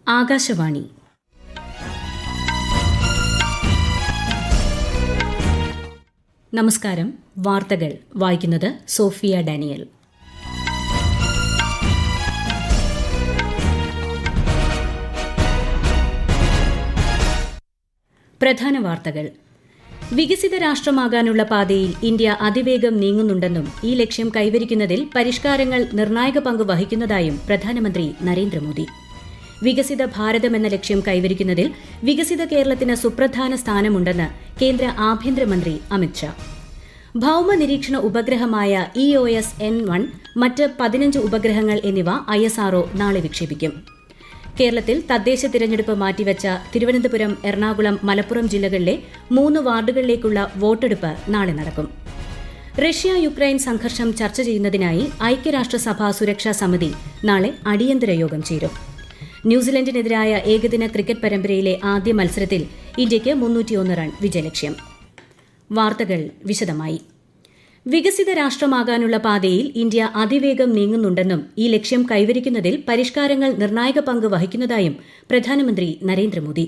ആകാശവാണി. നമസ്കാരം. വാർത്തകൾ വായിക്കുന്നത് സോഫിയ ഡാനിയൽ. പ്രധാന വാർത്തകൾ. വികസിത രാഷ്ട്രമാകാനുള്ള പാതയിൽ ഇന്ത്യ അതിവേഗം നീങ്ങുന്നുണ്ടെന്നും ഈ ലക്ഷ്യം കൈവരിക്കുന്നതിൽ പരിഷ്കാരങ്ങൾ നിർണായക പങ്ക് വഹിക്കുന്നതായും പ്രധാനമന്ത്രി നരേന്ദ്രമോദി. വികസിത ഭാരതം എന്ന ലക്ഷ്യം കൈവരിക്കുന്നതിൽ വികസിത കേരളത്തിന് സുപ്രധാന സ്ഥാനമുണ്ടെന്ന് കേന്ദ്ര ആഭ്യന്തരമന്ത്രി അമിത്ഷാ. ഭൌമ നിരീക്ഷണ ഉപഗ്രഹമായ EOS-N1, മറ്റ് 15 ഉപഗ്രഹങ്ങൾ എന്നിവ ISRO നാളെ വിക്ഷേപിക്കും. കേരളത്തിൽ തദ്ദേശ തിരഞ്ഞെടുപ്പ് മാറ്റിവെച്ച തിരുവനന്തപുരം, എറണാകുളം, മലപ്പുറം ജില്ലകളിലെ 3 വാർഡുകളിലേക്കുള്ള വോട്ടെടുപ്പ് നാളെ നടക്കും. റഷ്യ യുക്രൈൻ സംഘർഷം ചർച്ച ചെയ്യുന്നതിനായി ഐക്യരാഷ്ട്രസഭാ സുരക്ഷാ സമിതി നാളെ അടിയന്തര യോഗം ചേരും. ന്യൂസിലൻഡിനെതിരായ ഏകദിന ക്രിക്കറ്റ് പരമ്പരയിലെ ആദ്യ മത്സരത്തിൽ ഇന്ത്യയ്ക്ക് 301 റൺ വിജയലക്ഷ്യം. വാർത്തകൾ വിശദമായി. വികസിത രാഷ്ട്രമാകാനുള്ള പാതയിൽ ഇന്ത്യ അതിവേഗം നീങ്ങുന്നുണ്ടെന്നും ഈ ലക്ഷ്യം കൈവരിക്കുന്നതിൽ പരിഷ്കാരങ്ങൾ നിർണായക പങ്ക് വഹിക്കുന്നതായും പ്രധാനമന്ത്രി നരേന്ദ്രമോദി.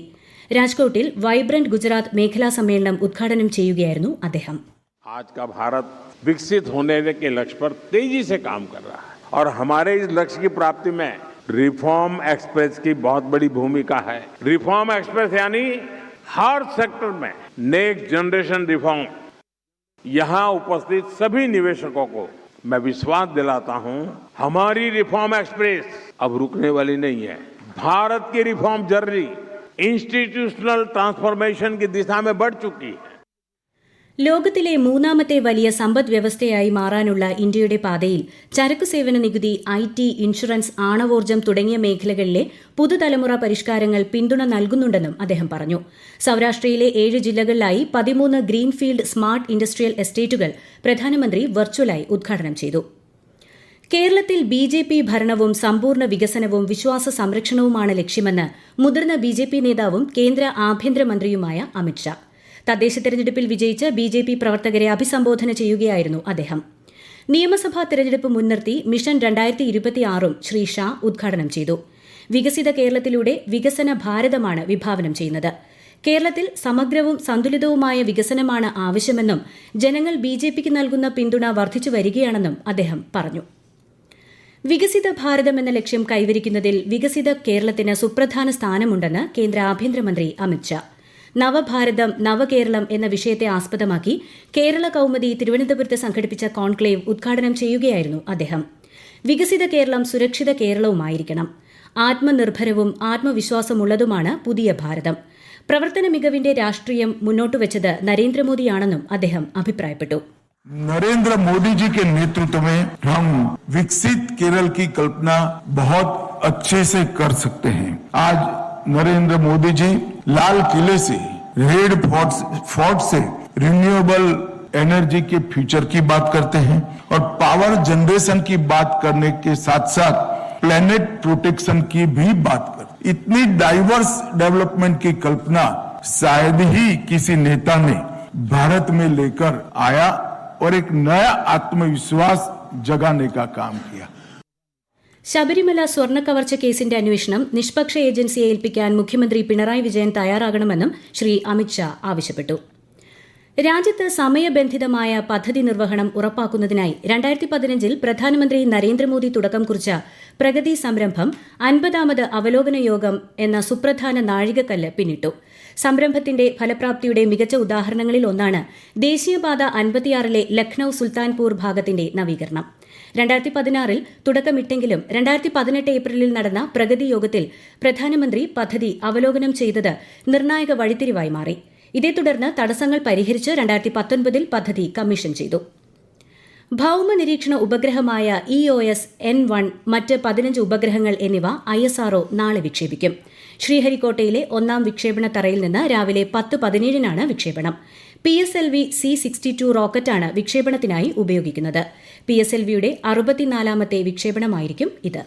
രാജ്കോട്ടിൽ വൈബ്രന്റ് ഗുജറാത്ത് മേഖലാ സമ്മേളനം ഉദ്ഘാടനം ചെയ്യുകയായിരുന്നു അദ്ദേഹം. आज का भारत विकसित होने के लक्ष्य पर तेजी से काम कर रहा है और हमारे इस लक्ष्य की प्राप्ति में रिफॉर्म एक्सप्रेस की बहुत बड़ी भूमिका है. रिफॉर्म एक्सप्रेस यानी हर सेक्टर में नेक्स्ट जनरेशन रिफॉर्म. यहाँ उपस्थित सभी निवेशकों को मैं विश्वास दिलाता हूँ, हमारी रिफॉर्म एक्सप्रेस अब रुकने वाली नहीं है. भारत की रिफॉर्म जर्नी इंस्टीट्यूशनल ट्रांसफॉर्मेशन की दिशा में बढ़ चुकी है. ലോകത്തിലെ മൂന്നാമത്തെ വലിയ സമ്പദ് വ്യവസ്ഥയായി മാറാനുള്ള ഇന്ത്യയുടെ പാതയിൽ ചരക്കു സേവന നികുതി, IT, ഇൻഷുറൻസ്, ആണവോർജ്ജം തുടങ്ങിയ മേഖലകളിലെ പുതുതലമുറ പരിഷ്കാരങ്ങൾ പിന്തുണ നൽകുന്നുണ്ടെന്നും അദ്ദേഹം പറഞ്ഞു. സൌരാഷ്ട്രയിലെ 7 ജില്ലകളിലായി 13 ഗ്രീൻഫീൽഡ് സ്മാർട്ട് ഇൻഡസ്ട്രിയൽ എസ്റ്റേറ്റുകൾ പ്രധാനമന്ത്രി വെർച്വലായി ഉദ്ഘാടനം ചെയ്തു. കേരളത്തിൽ BJP ഭരണവും സമ്പൂർണ്ണ വികസനവും വിശ്വാസ സംരക്ഷണവുമാണ് ലക്ഷ്യമെന്ന് മുതിർന്ന BJP നേതാവും കേന്ദ്ര ആഭ്യന്തരമന്ത്രിയുമായ അമിത്ഷാ. തദ്ദേശ തെരഞ്ഞെടുപ്പിൽ വിജയിച്ച് BJP പ്രവർത്തകരെ അഭിസംബോധന ചെയ്യുകയായിരുന്നു അദ്ദേഹം. നിയമസഭാ തെരഞ്ഞെടുപ്പ് മുൻനിർത്തി മിഷൻ 2026 ശ്രീ ഷാ ഉദ്ഘാടനം ചെയ്തു. വികസിത കേരളത്തിലൂടെ വികസന ഭാരതമാണ് വിഭാവനം ചെയ്യുന്നത്. കേരളത്തിൽ സമഗ്രവും സന്തുലിതവുമായ വികസനമാണ് ആവശ്യമെന്നും ജനങ്ങൾ BJPക്ക് നൽകുന്ന പിന്തുണ വർദ്ധിച്ചു വരികയാണെന്നും അദ്ദേഹം പറഞ്ഞു. വികസിത ഭാരതം എന്ന ലക്ഷ്യം കൈവരിക്കുന്നതിൽ വികസിത കേരളത്തിന് സുപ്രധാന സ്ഥാനമുണ്ടെന്ന് കേന്ദ്ര ആഭ്യന്തരമന്ത്രി അമിത്ഷാ. നവഭാരതം നവകേരളം എന്ന വിഷയത്തെ ആസ്പദമാക്കി കേരള കൌമുദി തിരുവനന്തപുരത്ത് സംഘടിപ്പിച്ച കോൺക്ലേവ് ഉദ്ഘാടനം ചെയ്യുകയായിരുന്നു അദ്ദേഹം. വികസിത കേരളം സുരക്ഷിത കേരളവുമായിരിക്കണം. ആത്മനിർഭരവും ആത്മവിശ്വാസമുള്ളതുമാണ് പുതിയ ഭാരതം. പ്രവർത്തന മികവിന്റെ രാഷ്ട്രീയം മുന്നോട്ടുവച്ചത് നരേന്ദ്രമോദിയാണെന്നും അദ്ദേഹം അഭിപ്രായപ്പെട്ടു. नरेंद्र मोदी जी के नेतृत्व में हम विकसित केरल की कल्पना बहुत अच्छे से कर सकते हैं. आज नरेंद्र मोदी जी लाल किले से, रेड फोर्ट से रिन्यूएबल एनर्जी के फ्यूचर की बात करते हैं और पावर जनरेशन की बात करने के साथ साथ प्लेनेट प्रोटेक्शन की भी बात करते. इतनी डाइवर्स डेवलपमेंट की कल्पना शायद ही किसी नेता ने भारत में लेकर आया और एक नया आत्मविश्वास जगाने का काम किया. ശബരിമല സ്വർണ്ണക്കവർച്ച കേസിന്റെ അന്വേഷണം നിഷ്പക്ഷ ഏജൻസിയെ ഏൽപ്പിക്കാൻ മുഖ്യമന്ത്രി പിണറായി വിജയൻ തയ്യാറാകണമെന്നും ശ്രീ അമിത്ഷാ ആവശ്യപ്പെട്ടു. രാജ്യത്ത് സമയബന്ധിതമായ പദ്ധതി നിർവഹണം ഉറപ്പാക്കുന്നതിനായി 2015 പ്രധാനമന്ത്രി നരേന്ദ്രമോദി തുടക്കം കുറിച്ച പ്രഗതി സംരംഭം 50ാമത് അവലോകന യോഗം എന്ന സുപ്രധാന നാഴികക്കല്ല് പിന്നിട്ടു. സംരംഭത്തിന്റെ ഫലപ്രാപ്തിയുടെ മികച്ച ഉദാഹരണങ്ങളിൽ ഒന്നാണ് ദേശീയപാത 56ലെ ലക്നൌ സുൽത്താൻപൂർ ഭാഗത്തിന്റെ നവീകരണം. 2016 തുടക്കമിട്ടെങ്കിലും 2018 ഏപ്രിലിൽ നടന്ന പ്രഗതി യോഗത്തിൽ പ്രധാനമന്ത്രി പദ്ധതി അവലോകനം ചെയ്തത് നിർണായക വഴിത്തിരിവായി മാറി. ഇതേ തുടർന്ന് തടസ്സങ്ങൾ പരിഹരിച്ച് 2019 പദ്ധതി കമ്മീഷൻ ചെയ്തു. ഭൌമ നിരീക്ഷണ ഉപഗ്രഹമായ EOS-N1, മറ്റ് 15 ഉപഗ്രഹങ്ങൾ എന്നിവ ISRO നാളെ വിക്ഷേപിക്കും. ശ്രീഹരിക്കോട്ടയിലെ 1ാം വിക്ഷേപണ തറയിൽ നിന്ന് രാവിലെ 10:17 വിക്ഷേപണം. PSLV C-62 റോക്കറ്റാണ് വിക്ഷേപണത്തിനായി ഉപയോഗിക്കുന്നത്. PSLVയുടെ 64ാമത്തെ വിക്ഷേപണമായിരിക്കും ഇത്.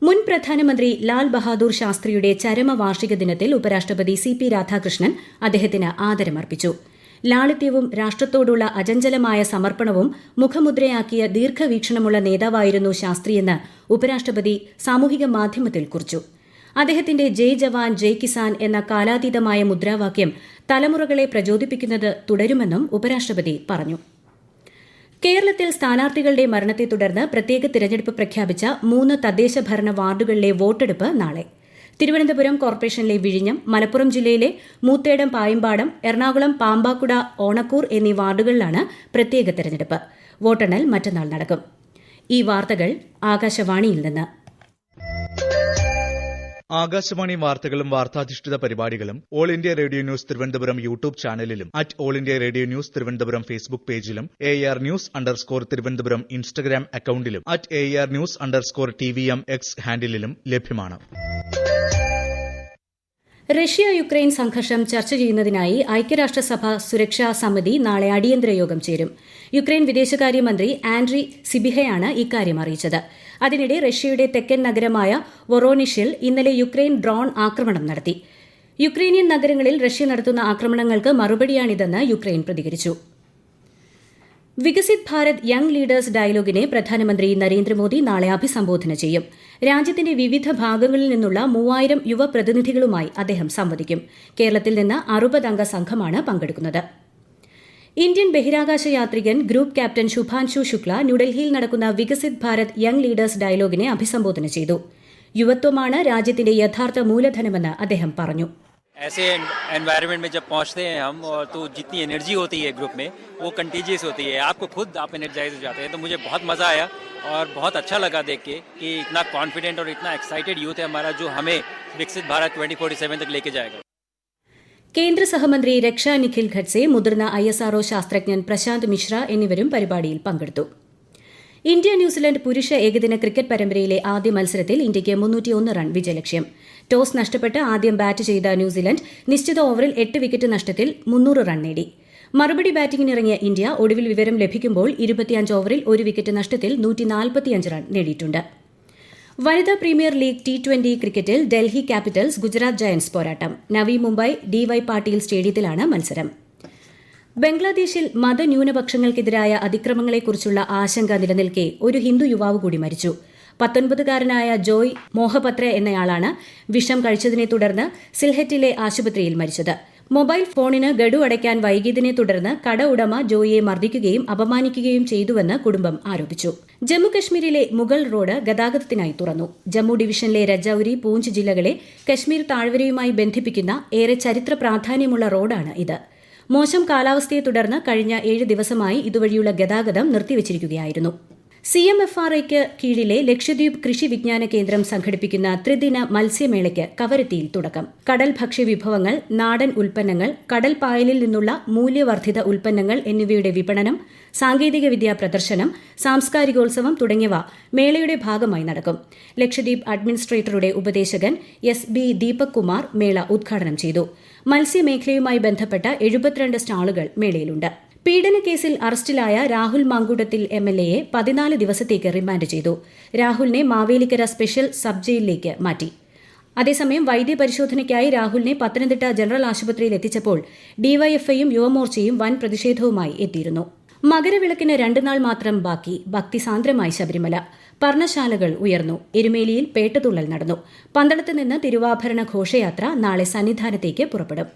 മുൻ പ്രധാനമന്ത്രി ലാൽ ബഹാദൂർ ശാസ്ത്രിയുടെ ചരമവാർഷിക ദിനത്തിൽ ഉപരാഷ്ട്രപതി CP രാധാകൃഷ്ണൻ അദ്ദേഹത്തിന് ആദരമർപ്പിച്ചു. ലാളിത്യവും രാഷ്ട്രത്തോടുള്ള അചഞ്ചലമായ സമർപ്പണവും മുഖമുദ്രയാക്കിയ ദീർഘവീക്ഷണമുള്ള നേതാവായിരുന്നു ശാസ്ത്രിയെന്ന് ഉപരാഷ്ട്രപതി സാമൂഹിക മാധ്യമത്തിൽ കുറിച്ചു. അദ്ദേഹത്തിന്റെ ജയ് ജവാൻ ജയ് കിസാൻ എന്ന കാലാതീതമായ മുദ്രാവാക്യം തലമുറകളെ പ്രചോദിപ്പിക്കുന്നത് തുടരുമെന്നും ഉപരാഷ്ട്രപതി പറഞ്ഞു. കേരളത്തിൽ സ്ഥാനാർത്ഥികളുടെ മരണത്തെ തുടർന്ന് പ്രത്യേക തിരഞ്ഞെടുപ്പ് പ്രഖ്യാപിച്ച 3 തദ്ദേശ ഭരണ വാർഡുകളിലെ വോട്ടെടുപ്പ് നാളെ. തിരുവനന്തപുരം കോർപ്പറേഷനിലെ വിഴിഞ്ഞം, മലപ്പുറം ജില്ലയിലെ മൂത്തേടം, പായമ്പാടം, എറണാകുളം പാമ്പാക്കുട, ഓണക്കൂർ എന്നീ വാർഡുകളിലാണ് പ്രത്യേക തെരഞ്ഞെടുപ്പ്. വോട്ടെണ്ണൽ മറ്റന്നാൾ നടക്കും. ഈ വാർത്തകൾ ആകാശവാണിയിൽ നിന്ന്. ആകാശവാണി വാർത്തകളും വാർത്താധിഷ്ഠിത പരിപാടികളും all India radio news Thiruvananthapuram YouTube ചാനലിലും all India radio news Thiruvananthapuram Facebook പേജിലും AR News_ തിരുവനന്തപുരം ഇൻസ്റ്റഗ്രാം അക്കൌണ്ടിലും AR News_TVM X ഹാൻഡിലും ലഭ്യമാണ്. റഷ്യ യുക്രൈൻ സംഘർഷം ചർച്ച ചെയ്യുന്നതിനായി ഐക്യരാഷ്ട്രസഭ സുരക്ഷാ സമിതി നാളെ അടിയന്തര യോഗം ചേരും. യുക്രൈൻ വിദേശകാര്യമന്ത്രി ആൻഡ്രി സിബിഹയാണ് ഇക്കാര്യം അറിയിച്ചത്. അതിനിടെ റഷ്യയുടെ തെക്കൻ നഗരമായ വൊറോനിഷിൽ ഇന്നലെ യുക്രൈൻ ഡ്രോൺ ആക്രമണം നടത്തി. യുക്രൈനിയൻ നഗരങ്ങളിൽ റഷ്യ നടത്തുന്ന ആക്രമണങ്ങൾക്ക് മറുപടിയാണിതെന്ന് യുക്രൈൻ പ്രതികരിച്ചു. വികസിത് ഭാരത് യങ് ലീഡേഴ്സ് ഡയലോഗിനെ പ്രധാനമന്ത്രി നരേന്ദ്രമോദി നാളെ അഭിസംബോധന ചെയ്യും. രാജ്യത്തിന്റെ വിവിധ ഭാഗങ്ങളിൽ നിന്നുള്ള 3000 യുവ പ്രതിനിധികളുമായി അദ്ദേഹം സംവദിക്കും. കേരളത്തിൽ നിന്ന് 60 അംഗ സംഘമാണ് പങ്കെടുക്കുന്നത്. ഇന്ത്യൻ ബഹിരാകാശ യാത്രികൻ ഗ്രൂപ്പ് ക്യാപ്റ്റൻ ശുഭാൻശു ശുക്ല ന്യൂഡൽഹിയിൽ നടക്കുന്ന വികസിത് ഭാരത് യങ് ലീഡേഴ്സ് ഡയലോഗിനെ അഭിസംബോധന ചെയ്തു. യുവത്വമാണ് രാജ്യത്തിന്റെ യഥാർത്ഥ മൂലധനമെന്ന് അദ്ദേഹം പറഞ്ഞു. ऐसे एनवायरनमेंट में जब पहुंचते हैं हम और तो जितनी एनर्जी होती है ग्रुप में वो कंटेजियस होती है, आपको खुद आप एनर्जाइज हो जाते हैं. तो मुझे बहुत मज़ा आया और बहुत अच्छा लगा देख के कि इतना कॉन्फिडेंट और इतना एक्साइटेड यूथ है हमारा जो हमें विकसित भारत 2047 तक लेके जाएगा. കേന്ദ്ര സഹമന്ത്രി രക്ഷാ നിഖിൽ ഖഡ്സെ, മുതിർന്ന ISRO ശാസ്ത്രജ്ഞൻ പ്രശാന്ത് മിശ്ര എന്നിവരും പരിപാടിയിൽ പങ്കെടുത്തു. ഇന്ത്യ ന്യൂസിലൻഡ് പുരുഷ ഏകദിന ക്രിക്കറ്റ് പരമ്പരയിലെ ആദ്യ മത്സരത്തിൽ ഇന്ത്യയ്ക്ക് 301 റൺ വിജയലക്ഷ്യം. ടോസ് നഷ്ടപ്പെട്ട് ആദ്യം ബാറ്റ് ചെയ്ത ന്യൂസിലൻഡ് നിശ്ചിത ഓവറിൽ 8 വിക്കറ്റ് നഷ്ടത്തിൽ 300 റൺ നേടി. മറുപടി ബാറ്റിംഗിനിറങ്ങിയ ഇന്ത്യ ഒടുവിൽ വിവരം ലഭിക്കുമ്പോൾ 25 ഓവറിൽ 1 വിക്കറ്റ് നഷ്ടത്തിൽ 145 റൺ നേടിയിട്ടുണ്ട്. വനിതാ പ്രീമിയർ ലീഗ് T20 ക്രിക്കറ്റിൽ ഡൽഹി ക്യാപിറ്റൽസ് ഗുജറാത്ത് ജയന്റ്സ് പോരാട്ടം. നവി മുംബൈ DY പാട്ടീൽ സ്റ്റേഡിയത്തിലാണ് മത്സരം. ബംഗ്ലാദേശിൽ മതന്യൂനപക്ഷങ്ങൾക്കെതിരായ അതിക്രമങ്ങളെക്കുറിച്ചുള്ള ആശങ്ക നിലനിൽക്കെ ഒരു ഹിന്ദു യുവാവ് കൂടി മരിച്ചു. 19-കാരനായ ജോയ് മോഹപത്ര എന്നയാളാണ് വിഷം കഴിച്ചതിനെ തുടർന്ന് സിൽഹറ്റിലെ ആശുപത്രിയിൽ മരിച്ചത്. മൊബൈൽ ഫോണിന് ഗഡു അടയ്ക്കാൻ വൈകിയതിനെ തുടർന്ന് കട ഉടമ ജോയിയെ മർദ്ദിക്കുകയും അപമാനിക്കുകയും ചെയ്തുവെന്ന് കുടുംബം ആരോപിച്ചു. ജമ്മുകശ്മീരിലെ മുഗൾ റോഡ് ഗതാഗതത്തിനായി തുറന്നു. ജമ്മു ഡിവിഷനിലെ രജൌരി, പൂഞ്ച് ജില്ലകളെ കശ്മീർ താഴ്വരയുമായി ബന്ധിപ്പിക്കുന്ന ഏറെ ചരിത്ര പ്രാധാന്യമുള്ള റോഡാണ് ഇത്. മോശം കാലാവസ്ഥയെ തുടർന്ന് കഴിഞ്ഞ 7 ദിവസമായി ഇതുവഴിയുള്ള ഗതാഗതം നിർത്തിവച്ചിരിക്കുകയായിരുന്നു. CMFRAയ്ക്ക് കീഴിലെ ലക്ഷദ്വീപ് കൃഷി വിജ്ഞാന കേന്ദ്രം സംഘടിപ്പിക്കുന്ന ത്രിദിന മത്സ്യമേളയ്ക്ക് കവരത്തിയിൽ തുടക്കം. കടൽ ഭക്ഷ്യവിഭവങ്ങൾ, നാടൻ ഉൽപ്പന്നങ്ങൾ, കടൽ പായലിൽ നിന്നുള്ള മൂല്യവർദ്ധിത ഉൽപ്പന്നങ്ങൾ എന്നിവയുടെ വിപണനം, സാങ്കേതികവിദ്യാ പ്രദർശനം, സാംസ്കാരികോത്സവം തുടങ്ങിയവ മേളയുടെ ഭാഗമായി നടക്കും. ലക്ഷദ്വീപ് അഡ്മിനിസ്ട്രേറ്ററുടെ ഉപദേശകൻ SB ദീപക് കുമാർ മേള ഉദ്ഘാടനം ചെയ്തു. മത്സ്യമേഖലയുമായി ബന്ധപ്പെട്ട 72 സ്റ്റാളുകൾ മേളയിലുണ്ട്. പീഡനക്കേസിൽ അറസ്റ്റിലായ രാഹുൽ മാങ്കൂട്ടത്തിൽ MLAയെ 14 ദിവസത്തേക്ക് റിമാൻഡ് ചെയ്തു. രാഹുലിനെ മാവേലിക്കര സ്പെഷ്യൽ സബ് ജയിലിലേക്ക് മാറ്റി. അതേസമയം വൈദ്യപരിശോധനയ്ക്കായി രാഹുലിനെ പത്തനംതിട്ട ജനറൽ ആശുപത്രിയിൽ എത്തിച്ചപ്പോൾ DYFIയും യുവമോർച്ചയും വൻ പ്രതിഷേധവുമായി എത്തിയിരുന്നു. മകരവിളക്കിന് 2 നാൾ മാത്രം ബാക്കി. ഭക്തിസാന്ദ്രമായി ശബരിമല. പർണശാലകൾ ഉയർന്നു. എരുമേലിയിൽ പേട്ടതുള്ളൽ നടന്നു. പന്തളത്ത് നിന്ന് തിരുവാഭരണ ഘോഷയാത്ര നാളെ സന്നിധാനത്തേക്ക് പുറപ്പെടും.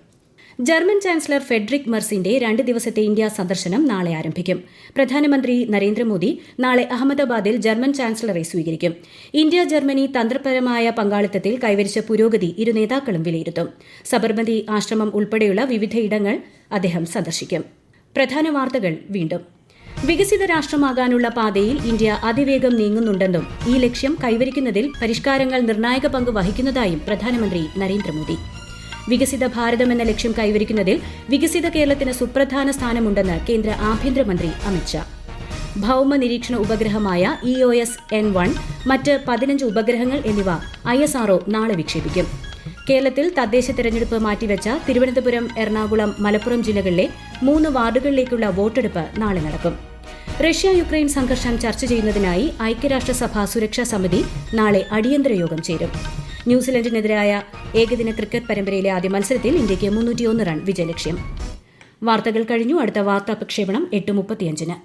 ജർമ്മൻ ചാൻസലർ ഫെഡറിക് മെർസിന്റെ 2 ദിവസത്തെ ഇന്ത്യ സന്ദർശനം നാളെ ആരംഭിക്കും. പ്രധാനമന്ത്രി നരേന്ദ്രമോദി നാളെ അഹമ്മദാബാദിൽ ജർമ്മൻ ചാൻസലറെ സ്വീകരിക്കും. ഇന്ത്യ ജർമ്മനി തന്ത്രപരമായ പങ്കാളിത്തത്തിൽ കൈവരിച്ച പുരോഗതി ഇരു നേതാക്കളും വിലയിരുത്തും. സബർമതി ആശ്രമം ഉൾപ്പെടെയുള്ള വിവിധയിടങ്ങൾ അദ്ദേഹം സന്ദർശിക്കും. പ്രധാന വാർത്തകൾ വീണ്ടും. വികസിത രാഷ്ട്രമാകാനുള്ള പാതയിൽ ഇന്ത്യ അതിവേഗം നീങ്ങുന്നുണ്ടെന്നും ഈ ലക്ഷ്യം കൈവരിക്കുന്നതിൽ പരിഷ്കാരങ്ങൾ നിർണായക പങ്ക് വഹിക്കുന്നതായും പ്രധാനമന്ത്രി നരേന്ദ്രമോദി. വികസിത ഭാരതം എന്ന ലക്ഷ്യം കൈവരിക്കുന്നതിൽ വികസിത കേരളത്തിന് സുപ്രധാന സ്ഥാനമുണ്ടെന്ന് കേന്ദ്ര ആഭ്യന്തരമന്ത്രി അമിത്ഷാ. ഭൌമ നിരീക്ഷണ ഉപഗ്രഹമായ EOS N1, മറ്റ് 15 ഉപഗ്രഹങ്ങൾ എന്നിവ ISRO നാളെ വിക്ഷേപിക്കും. കേരളത്തിൽ തദ്ദേശ തെരഞ്ഞെടുപ്പ് മാറ്റിവെച്ച തിരുവനന്തപുരം, എറണാകുളം, മലപ്പുറം ജില്ലകളിലെ 3 വാർഡുകളിലേക്കുള്ള വോട്ടെടുപ്പ് നാളെ നടക്കും. റഷ്യ യുക്രൈൻ സംഘർഷം ചർച്ച ചെയ്യുന്നതിനായി ഐക്യരാഷ്ട്രസഭ സുരക്ഷാ സമിതി നാളെ അടിയന്തര യോഗം ചേരും. ന്യൂസിലൻഡിനെതിരായ ഏകദിന ക്രിക്കറ്റ് പരമ്പരയിലെ ആദ്യ മത്സരത്തിൽ ഇന്ത്യയ്ക്ക് 301 റൺ വിജയലക്ഷ്യം. വാർത്തകൾ കഴിഞ്ഞു. അടുത്ത വാർത്താ പ്രക്ഷേപണം 8:35-ന്.